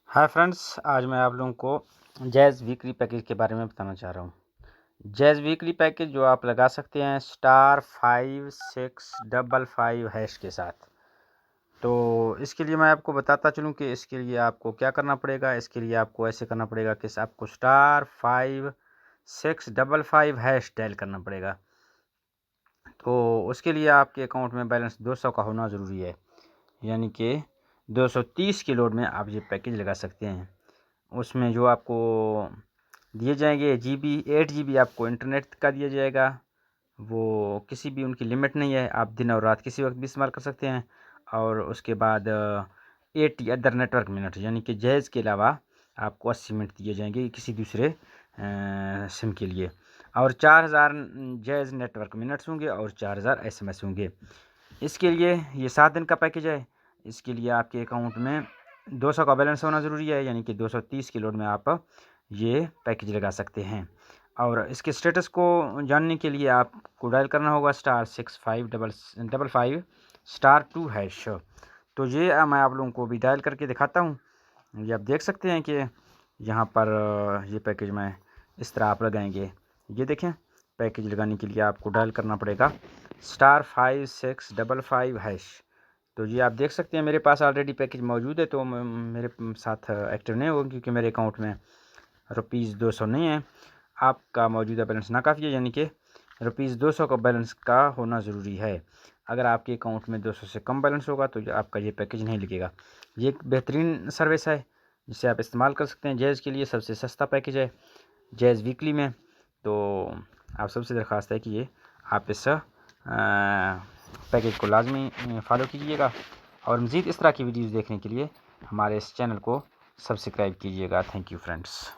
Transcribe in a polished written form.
Hi friends, आज मैं आप लोगों को जैज़ वीकली पैकेज के बारे में बताना चाह रहा हूँ। जैज़ वीकली पैकेज जो आप लगा सकते हैं *5655# के साथ। तो इसके लिए मैं आपको बताता चलूँ कि इसके लिए आपको क्या करना पड़ेगा। इसके लिए आपको ऐसे करना पड़ेगा कि आपको *5655# डायल करना पड़ेगा। तो उसके लिए आपके अकाउंट में बैलेंस 200 का होना ज़रूरी है, यानी कि 230 की लोड में आप ये पैकेज लगा सकते हैं। उसमें जो आपको दिए जाएंगे जीबी 8 GB आपको इंटरनेट का दिया जाएगा। वो किसी भी उनकी लिमिट नहीं है, आप दिन और रात किसी वक्त भी इस्तेमाल कर सकते हैं। और उसके बाद 80 अदर नेटवर्क मिनट, यानी कि जैज़ के अलावा आपको 80 मिनट दिए जाएंगे किसी दूसरे सिम के लिए। और 4000 जैज़ नेटवर्क मिनट्स होंगे और 4000 SMS होंगे। इसके लिए ये 7 दिन का पैकेज है। इसके लिए आपके अकाउंट में 200 का बैलेंस होना ज़रूरी है, यानी कि 230 की लोड में आप ये पैकेज लगा सकते हैं। और इसके स्टेटस को जानने के लिए आपको डायल करना होगा *6555*2#। तो ये मैं आप लोगों को भी डायल करके दिखाता हूँ। ये आप देख सकते हैं कि यहाँ पर ये पैकेज मैं इस तरह आप लगाएंगे। ये देखें, पैकेज लगाने के लिए आपको डायल करना पड़ेगा *5655#। तो ये आप देख सकते हैं मेरे पास ऑलरेडी पैकेज मौजूद है, तो मेरे साथ एक्टिव नहीं होगा क्योंकि मेरे अकाउंट में ₹200 नहीं है। आपका मौजूदा बैलेंस नाकाफ़ी है, यानी कि ₹200 का बैलेंस का होना ज़रूरी है। अगर आपके अकाउंट में 200 से कम बैलेंस होगा तो आपका ये पैकेज नहीं लगेगा। ये एक बेहतरीन सर्विस है जिसे आप इस्तेमाल कर सकते हैं। जैज़ के लिए सबसे सस्ता पैकेज है जैज़ वीकली में। तो आप सबसे दरख्वास्त है कि ये आप इस पैकेज को लाजमी फॉलो कीजिएगा। और मज़ीद इस तरह की वीडियोज़ देखने के लिए हमारे इस चैनल को सब्सक्राइब कीजिएगा। Thank you friends.